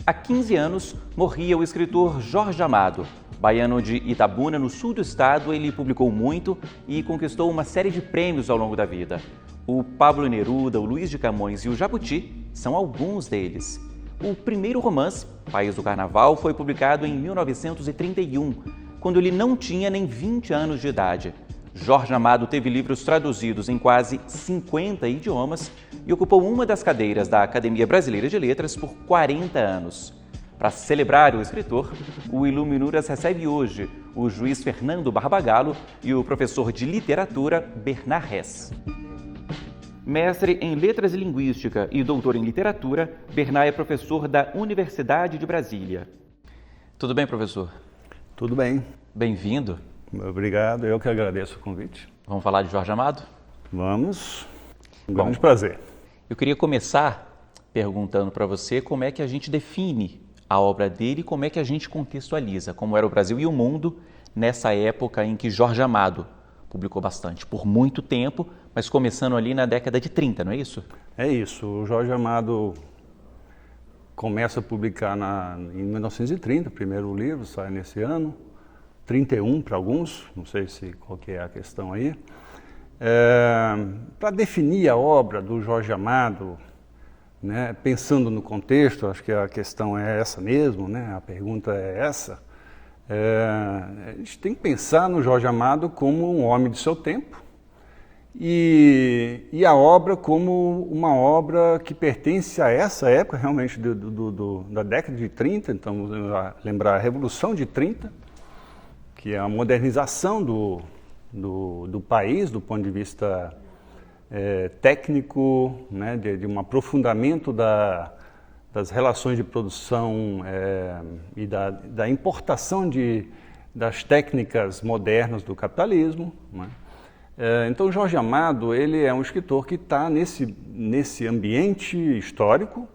Há 15 anos, morria o escritor Jorge Amado. Baiano de Itabuna, no sul do estado, ele publicou muito e conquistou uma série de prêmios ao longo da vida. O Pablo Neruda, o Luiz de Camões e o Jabuti são alguns deles. O primeiro romance, País do Carnaval, foi publicado em 1931, quando ele não tinha nem 20 anos de idade. Jorge Amado teve livros traduzidos em quase 50 idiomas e ocupou uma das cadeiras da Academia Brasileira de Letras por 40 anos. Para celebrar o escritor, o Iluminuras recebe hoje o juiz Fernando Barbagallo e o professor de literatura Bernard Hess. Mestre em Letras e Linguística e doutor em Literatura, Bernard é professor da Universidade de Brasília. Tudo bem, professor? Tudo bem. Bem-vindo. Obrigado, eu que agradeço o convite. Vamos falar de Jorge Amado? Vamos. Um grande prazer. Eu queria começar perguntando para você como é que a gente define a obra dele e como é que a gente contextualiza, como era o Brasil e o mundo nessa época em que Jorge Amado publicou bastante, por muito tempo, mas começando ali na década de 30, não é isso? É isso, o Jorge Amado começa a publicar em 1930, o primeiro livro sai nesse ano, 31 para alguns, não sei qual que é a questão aí. Para definir a obra do Jorge Amado, né, pensando no contexto, acho que a questão é essa mesmo, né, a pergunta é essa. A gente tem que pensar no Jorge Amado como um homem de seu tempo e a obra como uma obra que pertence a essa época realmente da década de 30, então lembrar a Revolução de 30, que é a modernização do país do ponto de vista técnico, né, de um aprofundamento das relações de produção e da importação das técnicas modernas do capitalismo, né? Então, Jorge Amado, ele é um escritor que está nesse ambiente histórico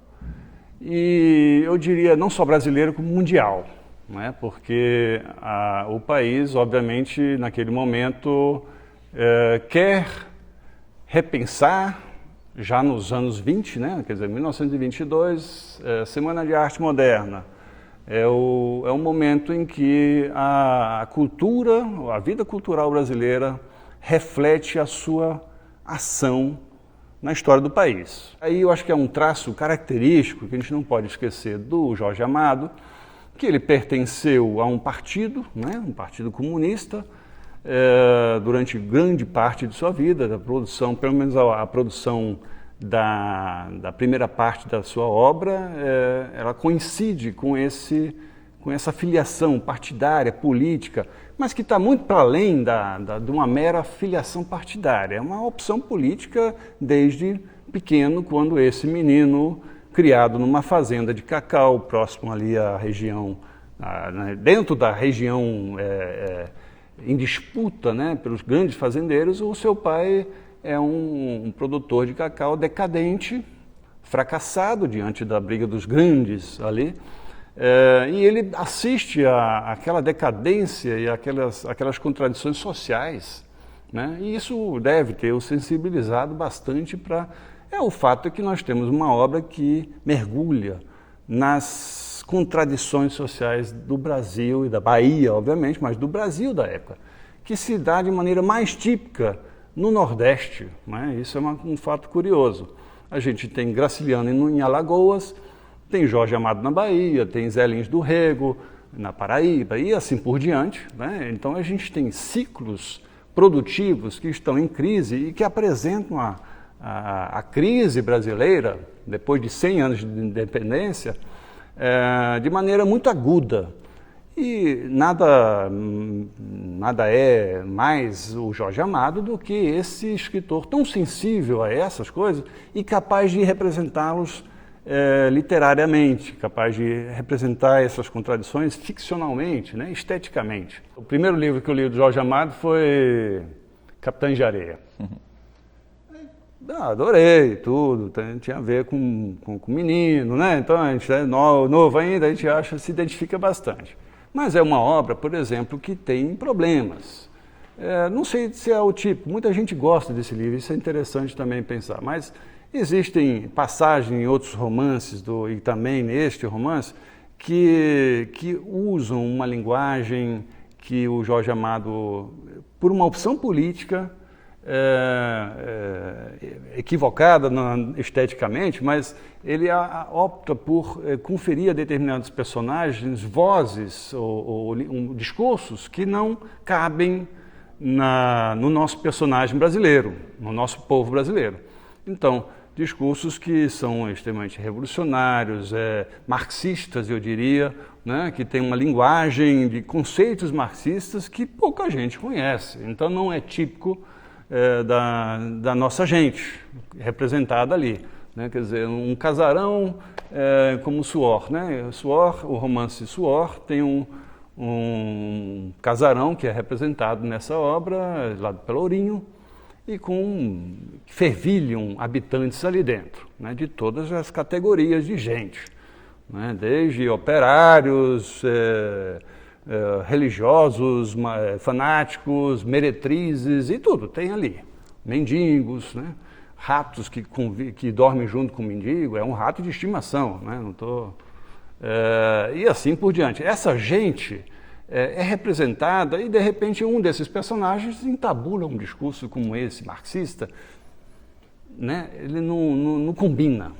e eu diria não só brasileiro como mundial, né? Porque o país, obviamente, naquele momento quer repensar, já nos anos 20, né? Quer dizer, 1922, Semana de Arte Moderna, é um momento em que a cultura, a vida cultural brasileira reflete a sua ação na história do país. Aí eu acho que é um traço característico que a gente não pode esquecer do Jorge Amado, que ele pertenceu a um partido, né? Um partido comunista, durante grande parte de sua vida, da produção, pelo menos a produção da primeira parte da sua obra, ela coincide com essa filiação partidária, política, mas que está muito para além de uma mera filiação partidária. É uma opção política desde pequeno, quando esse menino, criado numa fazenda de cacau, próximo ali à região, dentro da região em disputa, né, pelos grandes fazendeiros, o seu pai é um produtor de cacau decadente, fracassado diante da briga dos grandes ali, e ele assiste àquela decadência e aquelas contradições sociais, né, e isso deve ter o sensibilizado bastante para... o fato é que nós temos uma obra que mergulha nas contradições sociais do Brasil e da Bahia, obviamente, mas do Brasil da época, que se dá de maneira mais típica no Nordeste, né? Isso é um fato curioso. A gente tem Graciliano em Alagoas, tem Jorge Amado na Bahia, tem Zé Lins do Rego na Paraíba e assim por diante, né? Então a gente tem ciclos produtivos que estão em crise e que apresentam a crise brasileira, depois de 100 anos de independência, de maneira muito aguda. E nada é mais o Jorge Amado do que esse escritor tão sensível a essas coisas e capaz de representá-los literariamente, capaz de representar essas contradições ficcionalmente, né, esteticamente. O primeiro livro que eu li do Jorge Amado foi Capitães de Areia. Adorei tudo, tinha a ver com menino, né? Então a gente é novo ainda, a gente se identifica bastante. Mas é uma obra, por exemplo, que tem problemas. Não sei se é o tipo, muita gente gosta desse livro, isso é interessante também pensar, mas Existem passagens em outros romances, e também neste romance, que usam uma linguagem que o Jorge Amado, por uma opção política, equivocada esteticamente, mas ele opta por conferir a determinados personagens vozes ou discursos que não cabem no nosso personagem brasileiro, no nosso povo brasileiro. Então, discursos que são extremamente revolucionários, marxistas, eu diria, né, que tem uma linguagem de conceitos marxistas que pouca gente conhece. Então, não é típico da nossa gente, representada ali. Né? Quer dizer, um casarão como Suor. Né? Suor, o romance Suor, tem um casarão que é representado nessa obra, lá do Pelourinho, e fervilham habitantes ali dentro, né? De todas as categorias de gente, né? Desde operários, religiosos, fanáticos, meretrizes e tudo, tem ali. Mendigos, né? Ratos que dormem junto com o mendigo, é um rato de estimação, né? E assim por diante. Essa gente é representada e, de repente, um desses personagens entabula um discurso como esse, marxista, né? Ele não combina.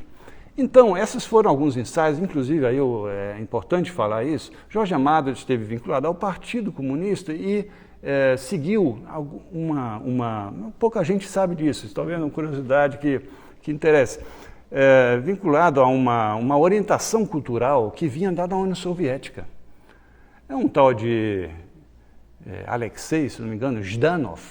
Então, esses foram alguns ensaios, inclusive, aí é importante falar isso, Jorge Amado esteve vinculado ao Partido Comunista e seguiu pouca gente sabe disso, estou vendo uma curiosidade que interessa, vinculado a uma orientação cultural que vinha da União Soviética. É um tal de Alexei, se não me engano, Zhdanov,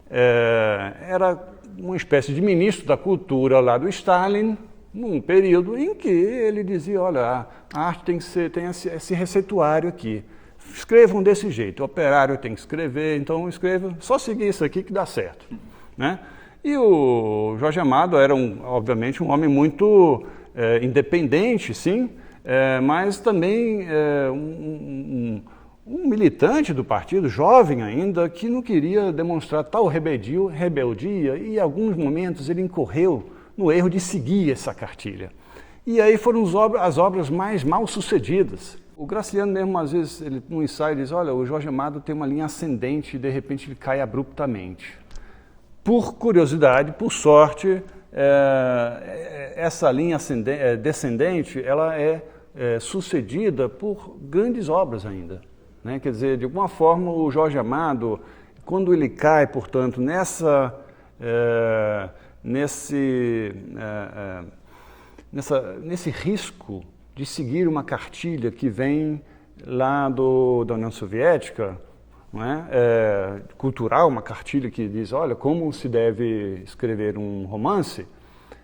era uma espécie de ministro da cultura lá do Stalin, num período em que ele dizia, olha, a arte tem esse receituário aqui, escrevam desse jeito, o operário tem que escrever, então escreva, só seguir isso aqui que dá certo. Né? E o Jorge Amado era, obviamente, um homem muito independente, sim, mas também um militante do partido, jovem ainda, que não queria demonstrar tal rebeldia e em alguns momentos ele incorreu no erro de seguir essa cartilha. E aí foram as obras mais mal sucedidas. O Graciliano mesmo, às vezes, num ensaio, diz, olha, o Jorge Amado tem uma linha ascendente e de repente ele cai abruptamente. Por curiosidade, por sorte, essa linha descendente, ela é sucedida por grandes obras ainda. Né? Quer dizer, de alguma forma, o Jorge Amado, quando ele cai, portanto, nesse risco de seguir uma cartilha que vem lá da União Soviética, não é? Cultural, uma cartilha que diz, olha, como se deve escrever um romance,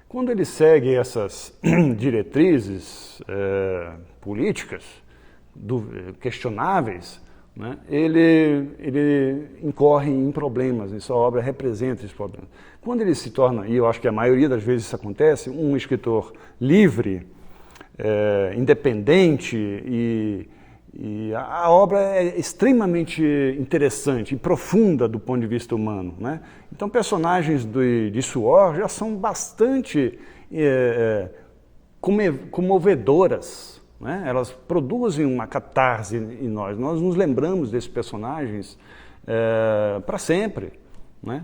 quando ele segue essas diretrizes políticas questionáveis, né, ele incorre em problemas, e sua obra representa esses problemas. Quando ele se torna, e eu acho que a maioria das vezes isso acontece, um escritor livre, independente, e a obra é extremamente interessante e profunda do ponto de vista humano. Né? Então, personagens de Suor já são bastante comovedoras. Né? Elas produzem uma catarse em nós nos lembramos desses personagens para sempre. Né?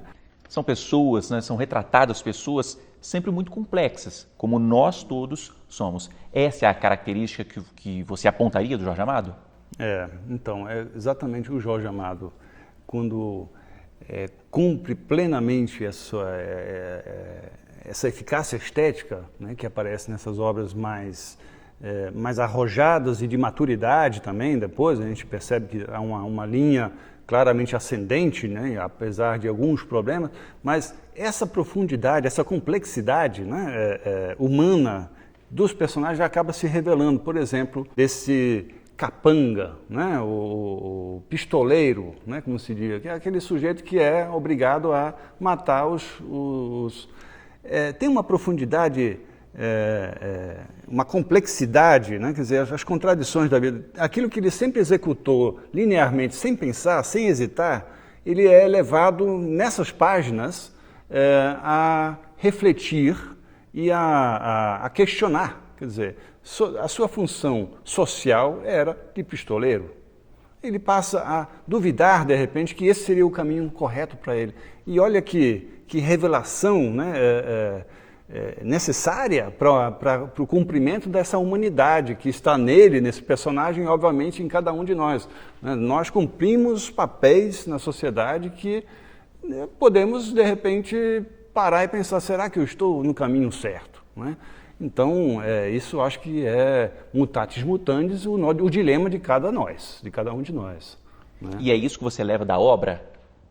São pessoas, né, são retratadas pessoas sempre muito complexas, como nós todos somos. Essa é a característica que você apontaria do Jorge Amado? Então, é exatamente o Jorge Amado, quando cumpre plenamente essa eficácia estética, né, que aparece nessas obras mais arrojadas e de maturidade também. Depois a gente percebe que há uma linha claramente ascendente, né, apesar de alguns problemas, mas essa profundidade, essa complexidade, né, humana dos personagens acaba se revelando. Por exemplo, desse capanga, né, o pistoleiro, né, como se diz, que é aquele sujeito que é obrigado a matar tem uma profundidade, uma complexidade, né? Quer dizer, as contradições da vida, aquilo que ele sempre executou linearmente, sem pensar, sem hesitar, ele é levado nessas páginas a refletir e a questionar. Quer dizer, a sua função social era de pistoleiro. Ele passa a duvidar, de repente, que esse seria o caminho correto para ele. E olha que revelação, né, necessária para o cumprimento dessa humanidade que está nele, nesse personagem, e obviamente em cada um de nós. Nós cumprimos papéis na sociedade que podemos, de repente, parar e pensar, será que eu estou no caminho certo? Né? Então, isso acho que é mutatis mutandis, o dilema de cada um de nós. Né? E é isso que você leva da obra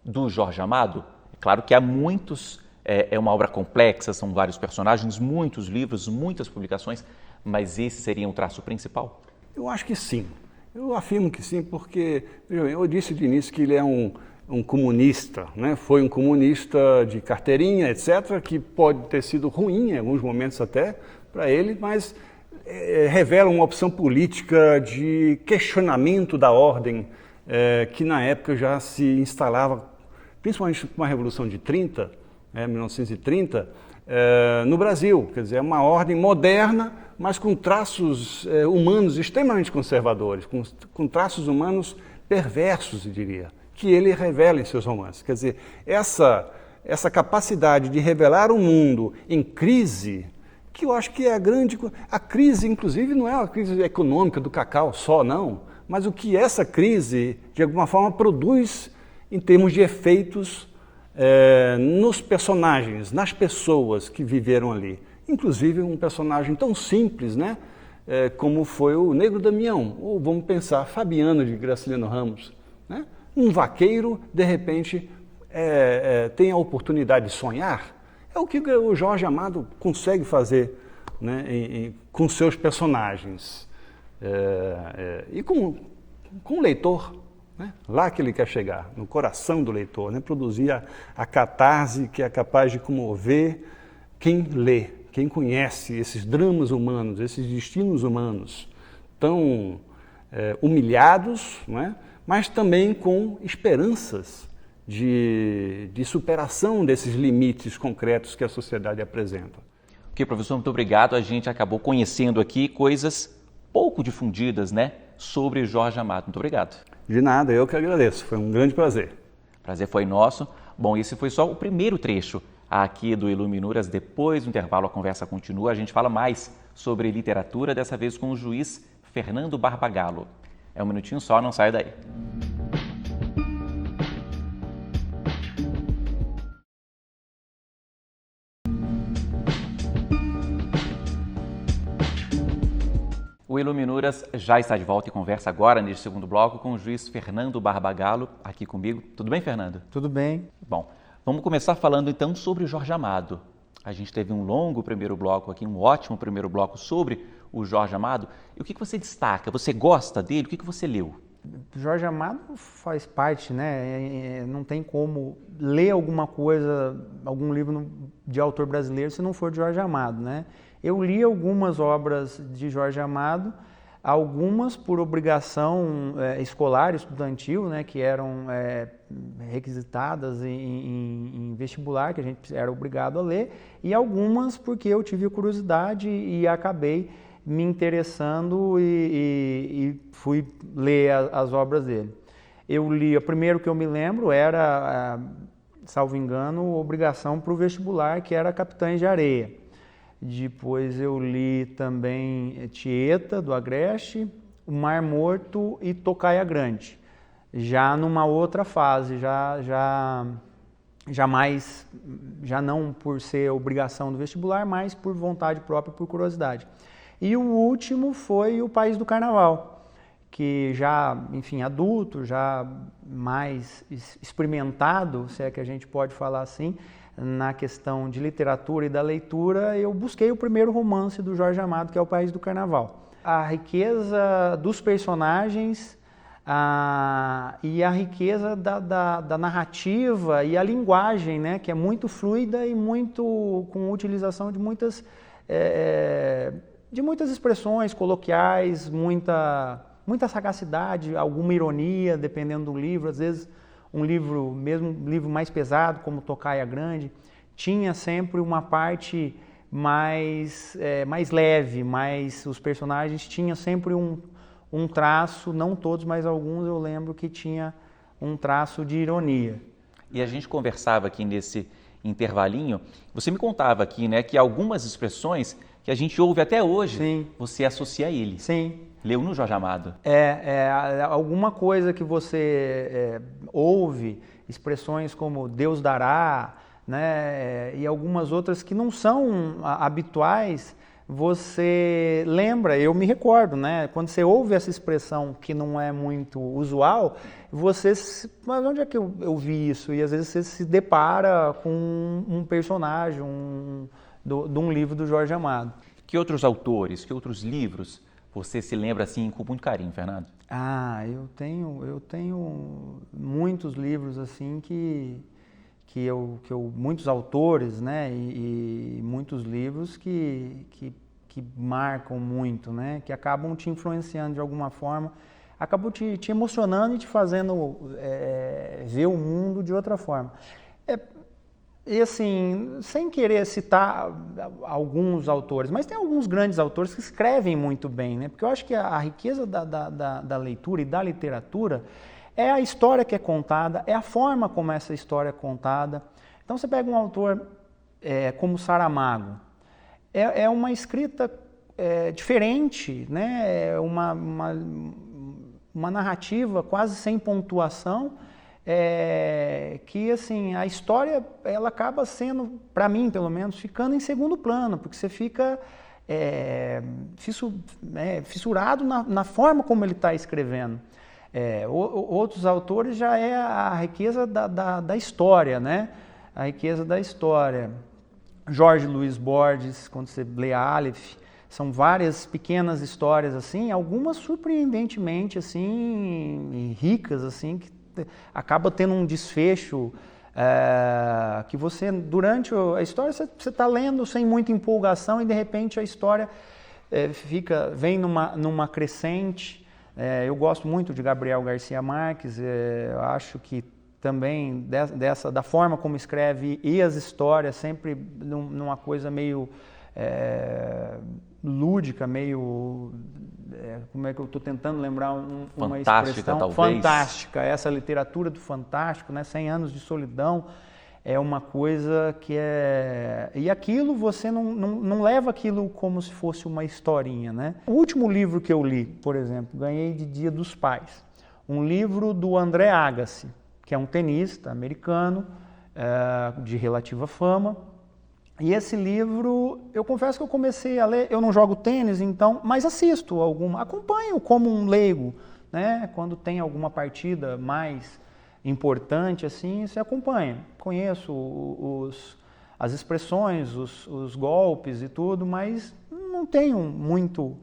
do Jorge Amado? É claro que há muitos, é uma obra complexa, são vários personagens, muitos livros, muitas publicações, mas esse seria um traço principal? Eu acho que sim. Eu afirmo que sim, porque eu disse de início que ele é um comunista, né? Foi um comunista de carteirinha, etc., que pode ter sido ruim em alguns momentos até para ele, mas revela uma opção política de questionamento da ordem que na época já se instalava, principalmente com a Revolução de 1930, no Brasil. Quer dizer, é uma ordem moderna, mas com traços humanos extremamente conservadores, com traços humanos perversos, eu diria, que ele revela em seus romances. Quer dizer, essa capacidade de revelar um mundo em crise, que eu acho que é a crise, inclusive, não é a crise econômica do cacau só, não, mas o que essa crise, de alguma forma, produz em termos de efeitos nos personagens, nas pessoas que viveram ali. Inclusive um personagem tão simples, né, como foi o Negro Damião, ou vamos pensar, Fabiano de Graciliano Ramos, né? Um vaqueiro, de repente, tem a oportunidade de sonhar. É o que o Jorge Amado consegue fazer, né, com seus personagens. E com o leitor, né? Lá que ele quer chegar, no coração do leitor, né? Produzir a catarse que é capaz de comover quem lê, quem conhece esses dramas humanos, esses destinos humanos tão humilhados, né? Mas também com esperanças de superação desses limites concretos que a sociedade apresenta. Ok, professor, muito obrigado. A gente acabou conhecendo aqui coisas pouco difundidas, né, sobre Jorge Amado. Muito obrigado. De nada, eu que agradeço. Foi um grande prazer. Prazer foi nosso. Bom, esse foi só o primeiro trecho aqui do Iluminuras. Depois do intervalo, a conversa continua. A gente fala mais sobre literatura, dessa vez com o juiz Fernando Barbagallo. É um minutinho só, não saia daí. O Iluminuras já está de volta e conversa agora, neste segundo bloco, com o juiz Fernando Barbagallo, aqui comigo. Tudo bem, Fernando? Tudo bem. Bom, vamos começar falando então sobre o Jorge Amado. A gente teve um longo primeiro bloco aqui, um ótimo primeiro bloco sobre o Jorge Amado. E o que você destaca? Você gosta dele? O que você leu? Jorge Amado faz parte, né? Não tem como ler alguma coisa, algum livro de autor brasileiro se não for de Jorge Amado, né? Eu li algumas obras de Jorge Amado, algumas por obrigação escolar, estudantil, né? Que eram requisitadas em vestibular, que a gente era obrigado a ler, e algumas porque eu tive curiosidade e acabei me interessando e fui ler as obras dele. Eu li, o primeiro que eu me lembro era, salvo engano, obrigação para o vestibular, que era Capitães de Areia. Depois eu li também Tieta, do Agreste, O Mar Morto e Tocaia Grande. Já numa outra fase, já não por ser obrigação do vestibular, mas por vontade própria, por curiosidade. E o último foi O País do Carnaval, que já, enfim, adulto, já mais experimentado, se é que a gente pode falar assim, na questão de literatura e da leitura, eu busquei o primeiro romance do Jorge Amado, que é O País do Carnaval. A riqueza dos personagens e a riqueza da narrativa e a linguagem, né, que é muito fluida e muito com utilização de muitas expressões coloquiais, muita sagacidade, alguma ironia, dependendo do livro. Às vezes, mesmo um livro mais pesado, como Tocaia Grande, tinha sempre uma parte mais leve, mas os personagens tinham sempre um traço, não todos, mas alguns eu lembro que tinha um traço de ironia. E a gente conversava aqui nesse intervalinho, você me contava aqui, né, que algumas expressões que a gente ouve até hoje, Sim. você associa a ele. Sim. Leu no Jorge Amado. Alguma coisa que você ouve, expressões como Deus dará, né, e algumas outras que não são habituais, você lembra, eu me recordo, né, quando você ouve essa expressão que não é muito usual, mas onde é que eu vi isso? E às vezes você se depara com um personagem de um livro do Jorge Amado. Que outros autores, que outros livros você se lembra assim com muito carinho, Fernando? Eu tenho muitos livros assim muitos autores, né, e muitos livros que marcam muito, né, que acabam te influenciando de alguma forma, acabam te emocionando e te fazendo ver o mundo de outra forma. E assim, sem querer citar alguns autores, mas tem alguns grandes autores que escrevem muito bem, né? Porque eu acho que a riqueza da leitura e da literatura é a história que é contada, é a forma como essa história é contada. Então você pega um autor como Saramago, é uma escrita diferente, né? É uma narrativa quase sem pontuação, que assim, a história ela acaba sendo, para mim pelo menos, ficando em segundo plano, porque você fica fissurado na forma como ele está escrevendo. Outros autores já é a riqueza da história, né? A riqueza da história. Jorge Luiz Borges, quando você lê Aleph, são várias pequenas histórias assim, algumas surpreendentemente assim, ricas assim, que acaba tendo um desfecho que você, durante a história, você está lendo sem muita empolgação e de repente a história vem numa crescente. Eu gosto muito de Gabriel Garcia Marques, eu acho que também da forma como escreve e as histórias, sempre numa coisa meio lúdica, meio... como é que eu estou tentando lembrar uma expressão? Talvez. Fantástica, essa literatura do fantástico, né? 100 anos de solidão, é uma coisa que E aquilo, você não leva aquilo como se fosse uma historinha, né? O último livro que eu li, por exemplo, ganhei de Dia dos Pais, um livro do André Agassi, que é um tenista americano de relativa fama. E esse livro, eu confesso que eu comecei a ler, eu não jogo tênis, então, mas assisto acompanho como um leigo, né? Quando tem alguma partida mais importante, assim, você acompanha. Conheço as expressões, os golpes e tudo, mas não tenho muito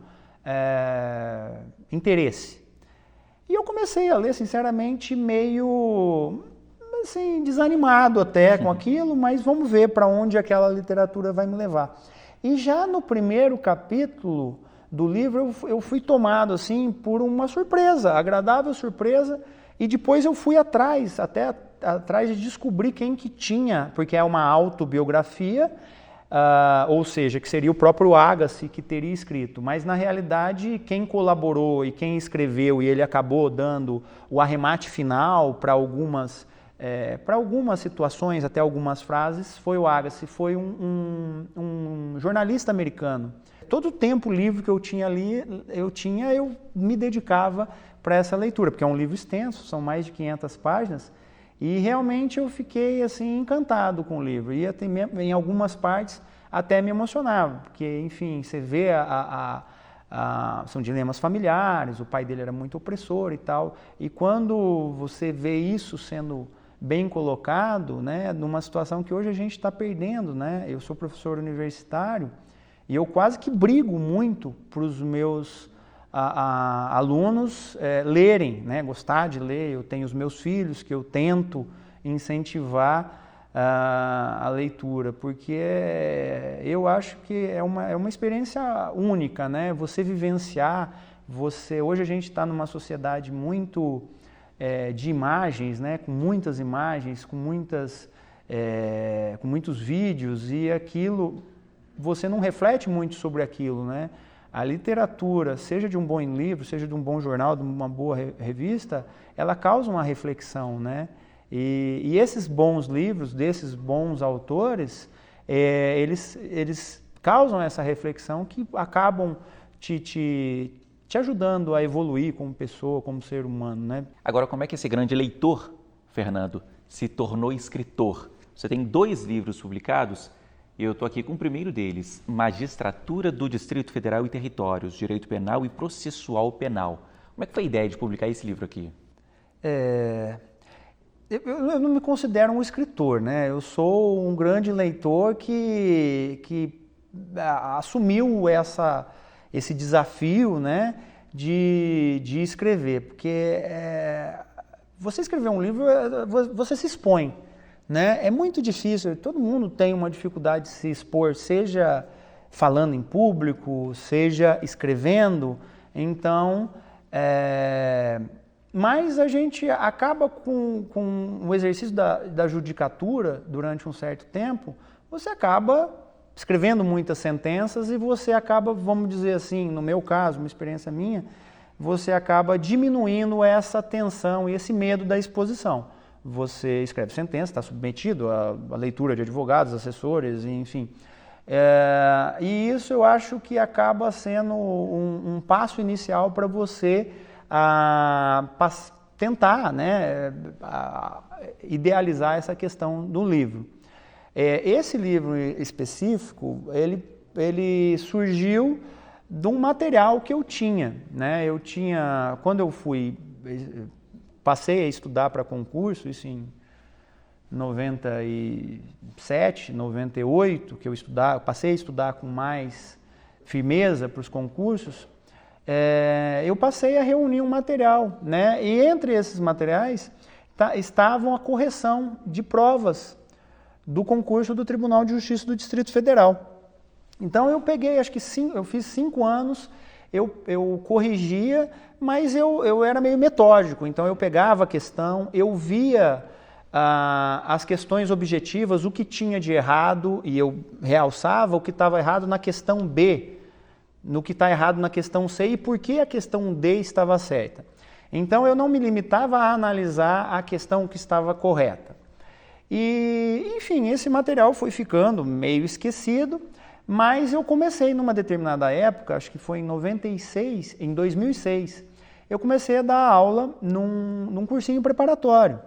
interesse. E eu comecei a ler, sinceramente, meio... assim, desanimado até com aquilo, mas vamos ver para onde aquela literatura vai me levar. E já no primeiro capítulo do livro eu fui tomado assim por uma surpresa, agradável surpresa, e depois eu fui atrás de descobrir quem que tinha, porque é uma autobiografia, ou seja, que seria o próprio Agassi que teria escrito, mas na realidade quem colaborou e quem escreveu, e ele acabou dando o arremate final para algumas situações, até algumas frases, foi o Agassi, foi um jornalista americano. Todo o tempo livre que eu tinha ali, eu me dedicava para essa leitura, porque é um livro extenso, são mais de 500 páginas, e realmente eu fiquei assim encantado com o livro, e até, em algumas partes até me emocionava, porque, enfim, você vê são dilemas familiares, o pai dele era muito opressor e tal, e quando você vê isso sendo bem colocado, né, numa situação que hoje a gente está perdendo, né? Eu sou professor universitário e eu quase que brigo muito para os meus alunos lerem, né, gostar de ler. Eu tenho os meus filhos que eu tento incentivar a leitura, porque eu acho que é uma experiência única, né? Você vivenciar, hoje a gente está numa sociedade muito de imagens, né? Com muitas imagens, com muitos vídeos, e aquilo você não reflete muito sobre aquilo, né? A literatura, seja de um bom livro, seja de um bom jornal, de uma boa revista, ela causa uma reflexão, né? E esses bons livros, desses bons autores, eles causam essa reflexão que acabam te ajudando a evoluir como pessoa, como ser humano, né? Agora, como é que esse grande leitor, Fernando, se tornou escritor? Você tem 2 livros publicados e eu estou aqui com o primeiro deles, Magistratura do Distrito Federal e Territórios, Direito Penal e Processual Penal. Como é que foi a ideia de publicar esse livro aqui? Eu não me considero um escritor, né? Eu sou um grande leitor que assumiu esse desafio, né, de escrever, porque você escrever um livro, você se expõe, né? É muito difícil, todo mundo tem uma dificuldade de se expor, seja falando em público, seja escrevendo, então, mas a gente acaba com o exercício da judicatura durante um certo tempo, você acaba escrevendo muitas sentenças e você acaba, vamos dizer assim, no meu caso, uma experiência minha, você acaba diminuindo essa tensão e esse medo da exposição. Você escreve sentença, está submetido à leitura de advogados, assessores, enfim. E isso eu acho que acaba sendo um passo inicial para você tentar, né, idealizar essa questão do livro. Esse livro específico, ele surgiu de um material que eu tinha, né? Quando eu passei a estudar para concurso, isso em 97, 98, que eu passei a estudar com mais firmeza para os concursos, eu passei a reunir um material, né? E entre esses materiais estavam a correção de provas do concurso do Tribunal de Justiça do Distrito Federal. Então eu peguei, acho que eu fiz 5 anos, eu corrigia, mas eu era meio metódico, então eu pegava a questão, eu via as questões objetivas, o que tinha de errado, e eu realçava o que estava errado na questão B, no que está errado na questão C e por que a questão D estava certa. Então eu não me limitava a analisar a questão que estava correta. E, enfim, esse material foi ficando meio esquecido, mas eu comecei numa determinada época, acho que foi em 2006, eu comecei a dar aula num cursinho preparatório.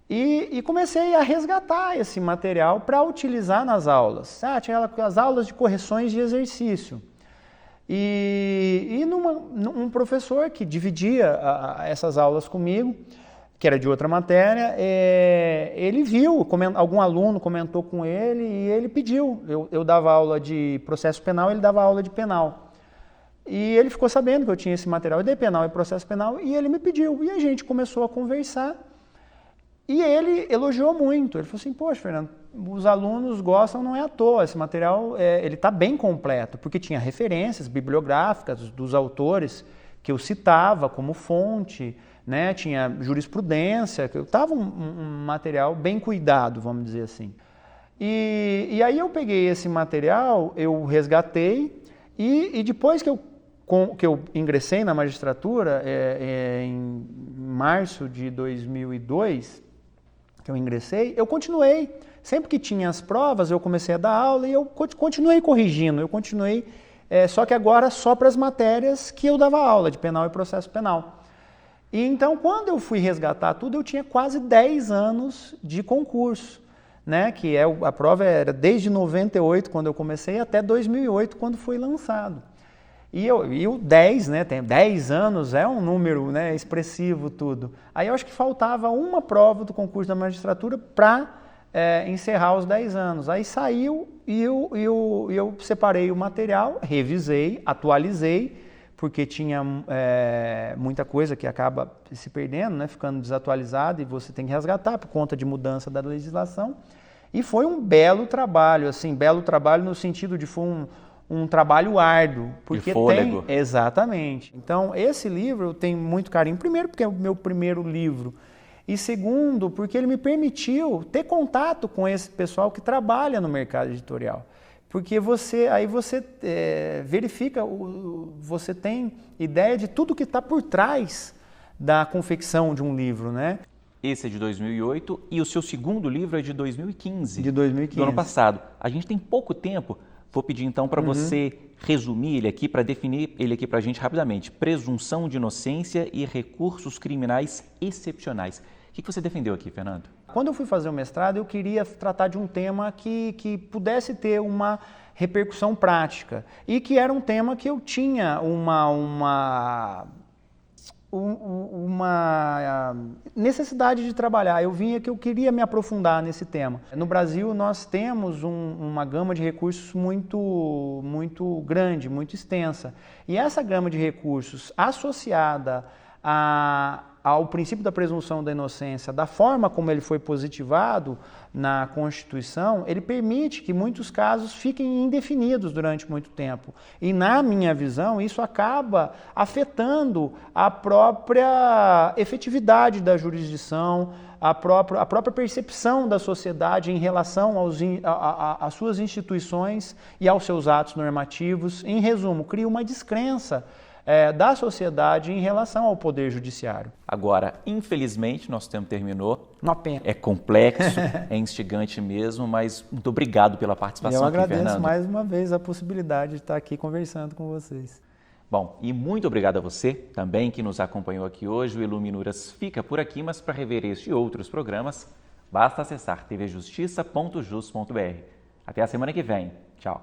E comecei a resgatar esse material para utilizar nas aulas. Tinha as aulas de correções de exercício. E um professor que dividia essas aulas comigo, que era de outra matéria, ele viu, algum aluno comentou com ele e ele pediu. Eu dava aula de processo penal, ele dava aula de penal. E ele ficou sabendo que eu tinha esse material de penal e processo penal e ele me pediu. E a gente começou a conversar e ele elogiou muito. Ele falou assim, poxa, Fernando, os alunos gostam, não é à toa, esse material ele está bem completo, porque tinha referências bibliográficas dos autores que eu citava como fonte, né? Tinha jurisprudência, que estava um material bem cuidado, vamos dizer assim. E aí eu peguei esse material, eu resgatei, e depois que eu ingressei na magistratura, em março de 2002, que eu ingressei, eu continuei. Sempre que tinha as provas, eu comecei a dar aula e eu continuei corrigindo, só que agora só para as matérias que eu dava aula, de penal e processo penal. E então, quando eu fui resgatar tudo, eu tinha quase 10 anos de concurso, né? Que a prova era desde 98, quando eu comecei, até 2008, quando foi lançado. E o 10, né? Tem 10 anos, é um número, né, expressivo tudo. Aí eu acho que faltava uma prova do concurso da magistratura para encerrar os 10 anos. Aí saiu e eu separei o material, revisei, atualizei, porque tinha muita coisa que acaba se perdendo, né, ficando desatualizada e você tem que resgatar por conta de mudança da legislação. E foi um belo trabalho, assim, belo trabalho no sentido de foi um trabalho árduo. Porque fôlego. Exatamente. Então, esse livro eu tenho muito carinho. Primeiro, porque é o meu primeiro livro. E segundo, porque ele me permitiu ter contato com esse pessoal que trabalha no mercado editorial. Porque aí você verifica, você tem ideia de tudo que está por trás da confecção de um livro, né? Esse é de 2008 e o seu segundo livro é de 2015. De 2015. Do ano passado. A gente tem pouco tempo, vou pedir então para você resumir ele aqui, para definir ele aqui para a gente rapidamente. Presunção de inocência e recursos criminais excepcionais. O que você defendeu aqui, Fernando? Quando eu fui fazer o mestrado, eu queria tratar de um tema que pudesse ter uma repercussão prática e que era um tema que eu tinha uma necessidade de trabalhar. Eu vinha que eu queria me aprofundar nesse tema. No Brasil, nós temos uma gama de recursos muito grande, muito extensa. E essa gama de recursos associada ao princípio da presunção da inocência, da forma como ele foi positivado na Constituição, ele permite que muitos casos fiquem indefinidos durante muito tempo. E, na minha visão, isso acaba afetando a própria efetividade da jurisdição, a própria percepção da sociedade em relação às suas instituições e aos seus atos normativos. Em resumo, cria uma descrença da sociedade em relação ao Poder Judiciário. Agora, infelizmente, nosso tempo terminou. Uma pena. É complexo, é instigante mesmo, mas muito obrigado pela participação aqui, Fernando. Eu agradeço mais uma vez a possibilidade de estar aqui conversando com vocês. Bom, e muito obrigado a você também que nos acompanhou aqui hoje. O Iluminuras fica por aqui, mas para rever este e outros programas, basta acessar tvjustiça.jus.br. Até a semana que vem. Tchau.